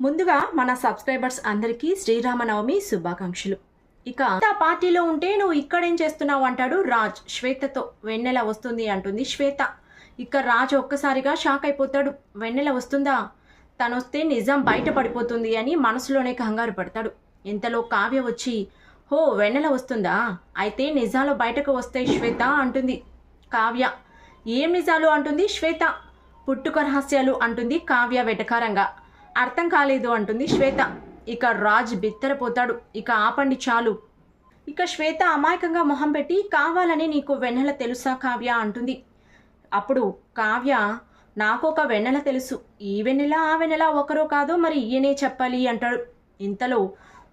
ముందుగా మన సబ్స్క్రైబర్స్ అందరికీ శ్రీరామనవమి శుభాకాంక్షలు. ఇక పార్టీలో ఉంటే నువ్వు ఇక్కడేం చేస్తున్నావు అంటాడు రాజ్ శ్వేతతో. వెన్నెల వస్తుంది అంటుంది శ్వేత. ఇక రాజ్ ఒక్కసారిగా షాక్ అయిపోతాడు. వెన్నెల వస్తుందా? తనొస్తే నిజం బయట పడిపోతుంది అని మనసులోనే కంగారు పడతాడు. ఇంతలో కావ్య వచ్చి, హో వెన్నెల వస్తుందా, అయితే నిజాలు బయటకు వస్తాయి శ్వేత అంటుంది కావ్య. ఏం నిజాలు అంటుంది శ్వేత. పుట్టుక రహస్యాలు అంటుంది కావ్య వెటకారంగా. అర్థం కాలేదు అంటుంది శ్వేత. ఇక రాజ్ బిత్తరపోతాడు. ఇక ఆపండి చాలు. ఇక శ్వేత అమాయకంగా మొహం పెట్టి, కావాలని నీకు వెన్నెల తెలుసా కావ్య అంటుంది. అప్పుడు కావ్య, నాకు ఒక వెన్నెల తెలుసు, ఈ వెన్నెల ఆ వెన్నెల ఒకరో కాదో మరి ఈయనే చెప్పాలి అంటాడు. ఇంతలో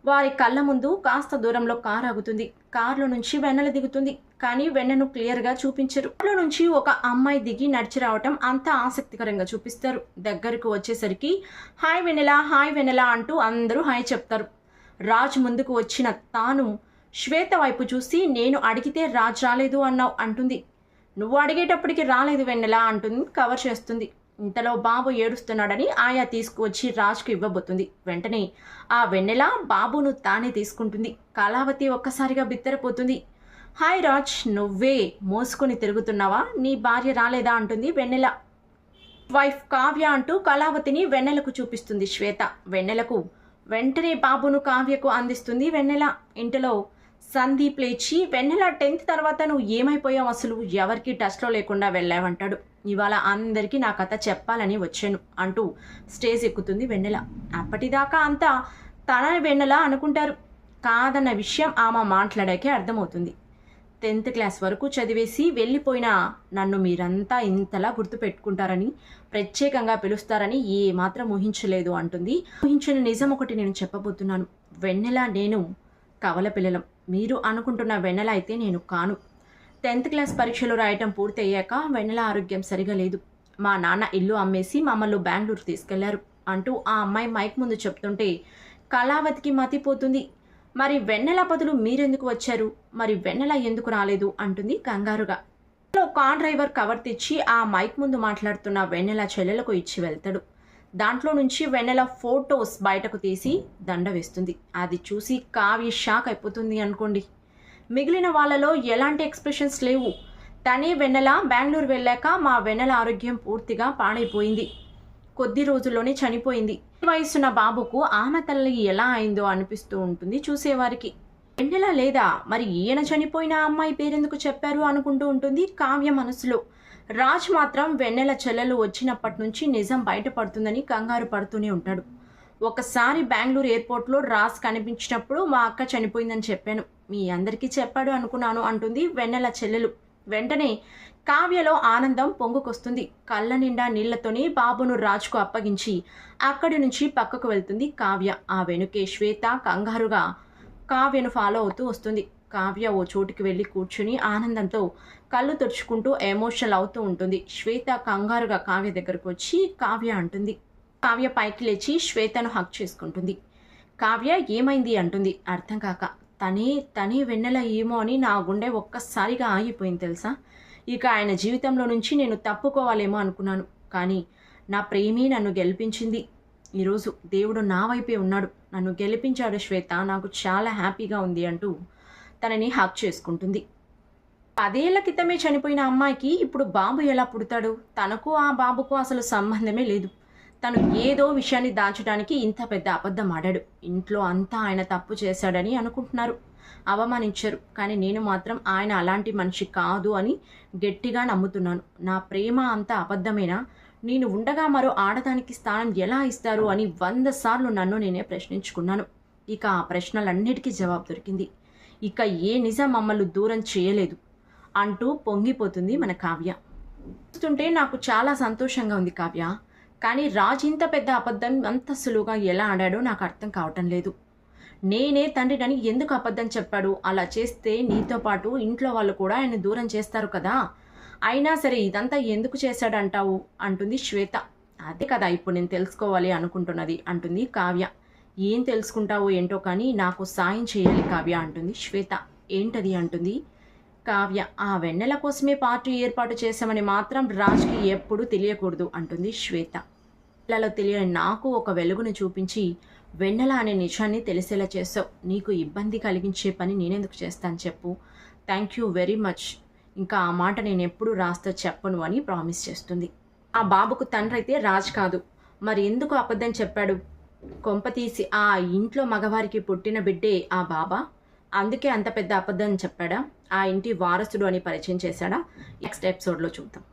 వారి కళ్ళ ముందు కాస్త దూరంలో కారు ఆగుతుంది. కారులో నుంచి వెన్నెల దిగుతుంది. కానీ వెన్నెను క్లియర్గా చూపించరు. కారులో నుంచి ఒక అమ్మాయి దిగి నడిచి రావటం అంత ఆసక్తికరంగా చూపిస్తారు. దగ్గరకు వచ్చేసరికి హాయ్ వెన్నెల, హాయ్ వెన్నెల అంటూ అందరూ హాయ్ చెప్తారు. రాజ్ ముందుకు వచ్చిన తాను శ్వేత వైపు చూసి, నేను అడిగితే రాజ్ రాలేదు అన్నావు అంటుంది. నువ్వు అడిగేటప్పటికి రాలేదు వెన్నెల అంటుంది కవర్ చేస్తుంది. ఇంతలో బాబు ఏడుస్తున్నాడని ఆయా తీసుకువచ్చి రాజ్కు ఇవ్వబోతుంది. వెంటనే ఆ వెన్నెల బాబును తానే తీసుకుంటుంది. కళావతి ఒక్కసారిగా బిత్తరపోతుంది. హాయ్ రాజ్, నువ్వే మోసుకొని తిరుగుతున్నావా, నీ భార్య రాలేదా అంటుంది వెన్నెల. వైఫ్ కావ్య అంటూ కళావతిని వెన్నెలకు చూపిస్తుంది శ్వేత. వెన్నెలకు వెంటనే బాబును కావ్యకు అందిస్తుంది వెన్నెల. ఇంటిలో సందీప్ లేచి, వెన్నెల 10th తర్వాత నువ్వు ఏమైపోయావు, అసలు ఎవరికి టచ్లో లేకుండా వెళ్ళావంటాడు. ఇవాళ అందరికీ నా కథ చెప్పాలని వచ్చాను అంటూ స్టేజ్ ఎక్కుతుంది వెన్నెల. అప్పటిదాకా అంతా తన వెన్నెల అనుకుంటారు. కాదన్న విషయం ఆమె మాట్లాడాకే అర్థమవుతుంది. 10th క్లాస్ వరకు చదివేసి వెళ్ళిపోయిన నన్ను మీరంతా ఇంతలా గుర్తుపెట్టుకుంటారని, ప్రత్యేకంగా పిలుస్తారని ఏమాత్రం ఊహించలేదు అంటుంది. ఊహించిన నిజం ఒకటి నేను చెప్పబోతున్నాను. వెన్నెల నేను కవల పిల్లలం. మీరు అనుకుంటున్న వెన్నెల అయితే నేను కాను. 10th క్లాస్ పరీక్షలు రాయటం పూర్తి అయ్యాక వెన్నెల ఆరోగ్యం సరిగా లేదు. మా నాన్న ఇల్లు అమ్మేసి మమ్మల్ని బెంగళూరు తీసుకెళ్లారు అంటూ ఆ అమ్మాయి మైక్ ముందు చెప్తుంటే కళావతికి మతిపోతుంది. మరి వెన్నెల బదులు మీరెందుకు వచ్చారు, మరి వెన్నెల ఎందుకు రాలేదు అంటుంది కంగారుగా. కార్ డ్రైవర్ కవర్ తెచ్చి ఆ మైక్ ముందు మాట్లాడుతున్న వెన్నెల చెల్లెలకు ఇచ్చి వెళ్తాడు. దాంట్లో నుంచి వెన్నెల ఫోటోస్ బయటకు తీసి దండ వేస్తుంది. అది చూసి కావ్య షాక్ అయిపోతుంది అనుకోండి. మిగిలిన వాళ్ళలో ఎలాంటి ఎక్స్ప్రెషన్స్ లేవు. తనే వెన్నెల బెంగళూరు వెళ్ళాక మా వెన్నెల ఆరోగ్యం పూర్తిగా పాడైపోయింది. కొద్ది రోజుల్లోనే చనిపోయింది. వయసున్న బాబుకు ఆమె తల్లి ఎలా అయిందో అనిపిస్తూ ఉంటుంది చూసేవారికి. వెన్నెల లేదా, మరి ఈయన చనిపోయిన అమ్మాయి పేరెందుకు చెప్పారు అనుకుంటూ ఉంటుంది కావ్య మనసులో. రాజ్ మాత్రం వెన్నెల చెల్లెలు వచ్చినప్పటి నుంచి నిజం బయటపడుతుందని కంగారు పడుతూనే ఉంటాడు. ఒకసారి బెంగళూరు ఎయిర్పోర్ట్లో రాజ్ కనిపించినప్పుడు మా అక్క చనిపోయిందని చెప్పాను, మీ అందరికీ చెప్పాడు అనుకున్నాను అంటుంది వెన్నెల చెల్లెలు. వెంటనే కావ్యలో ఆనందం పొంగుకొస్తుంది. కళ్ళ నిండా నీళ్లతోనే బాబును రాజ్కు అప్పగించి అక్కడి నుంచి పక్కకు వెళ్తుంది కావ్య. ఆ వెనుకే శ్వేత కంగారుగా కావ్యను ఫాలో అవుతూ వస్తుంది. కావ్య ఓ చోటుకి వెళ్ళి కూర్చుని ఆనందంతో కళ్ళు తుడుచుకుంటూ ఎమోషనల్ అవుతూ ఉంటుంది. శ్వేత కంగారుగా కావ్య దగ్గరకు వచ్చి కావ్య అంటుంది. కావ్య పైకి లేచి శ్వేతను హక్ చేసుకుంటుంది. కావ్య ఏమైంది అంటుంది అర్థం కాక. తనే వెన్నెల ఏమో అని నా గుండె ఒక్కసారిగా ఆగిపోయింది తెలుసా. ఇక ఆయన జీవితంలో నుంచి నేను తప్పుకోవాలేమో అనుకున్నాను, కానీ నా ప్రేమే నన్ను గెలిపించింది. ఈరోజు దేవుడు నా వైపే ఉన్నాడు, నన్ను గెలిపించాడు శ్వేత, నాకు చాలా హ్యాపీగా ఉంది అంటూ తనని హక్ చేసుకుంటుంది. 10 ఏళ్ల క్రితమే చనిపోయిన అమ్మాయికి ఇప్పుడు బాబు ఎలా పుడతాడు? తనకు ఆ బాబుకు అసలు సంబంధమే లేదు. తను ఏదో విషయాన్ని దాచడానికి ఇంత పెద్ద అబద్ధం ఆడాడు. ఇంట్లో అంతా ఆయన తప్పు చేశాడని అనుకుంటున్నారు, అవమానించారు. కానీ నేను మాత్రం ఆయన అలాంటి మనిషి కాదు అని గట్టిగా నమ్ముతున్నాను. నా ప్రేమ అంతా అబద్ధమేనా? నేను ఉండగా మరో ఆడదానికి స్థానం ఎలా ఇస్తారు అని 100 సార్లు నన్ను నేనే ప్రశ్నించుకున్నాను. ఇక ఆ ప్రశ్నలన్నిటికీ జవాబు దొరికింది. ఇక ఏ నిజం మమ్మల్ని దూరం చేయలేదు అంటూ పొంగిపోతుంది మన కావ్య. చూస్తుంటే నాకు చాలా సంతోషంగా ఉంది కావ్య, కానీ రాజ్ ఇంత పెద్ద అబద్ధం అంత సులువుగా ఎలా ఆడాడో నాకు అర్థం కావటం లేదు. నేనే తండ్రినని ఎందుకు అబద్ధం చెప్పాడు? అలా చేస్తే నీతో పాటు ఇంట్లో వాళ్ళు కూడా ఆయన దూరం చేస్తారు కదా. అయినా సరే ఇదంతా ఎందుకు చేశాడంటావు అంటుంది శ్వేత. అదే కదా ఇప్పుడు నేను తెలుసుకోవాలి అనుకుంటున్నది అంటుంది కావ్య. ఏం తెలుసుకుంటావో ఏంటో కానీ నాకు సాయం చేయాలి కావ్య అంటుంది శ్వేత. ఏంటది అంటుంది కావ్య. ఆ వెన్నెల కోసమే పార్టీ ఏర్పాటు చేశామని మాత్రం రాజ్కి ఎప్పుడు తెలియకూడదు అంటుంది శ్వేత. పిల్లలో తెలియని నాకు ఒక వెలుగును చూపించి వెన్నెల అనే నిజాన్ని తెలిసేలా చేసావు. నీకు ఇబ్బంది కలిగించే పని నేనెందుకు చేస్తాను చెప్పు. Thank you very much. ఇంకా ఆ మాట నేను ఎప్పుడు రాస్తో చెప్పను అని ప్రామిస్ చేస్తుంది. ఆ బాబుకు తండ్రి అయితే రాజ్ కాదు. మరి ఎందుకు అబద్ధం చెప్పాడు? కొంపతీసి ఆ ఇంట్లో మగవారికి పుట్టిన బిడ్డే ఆ బాబా? అందుకే అంత పెద్ద అబద్ధం చెప్పాడా? ఆ ఇంటి వారసుడు అని పరిచయం చేశాడా? నెక్స్ట్ ఎపిసోడ్లో చూద్దాం.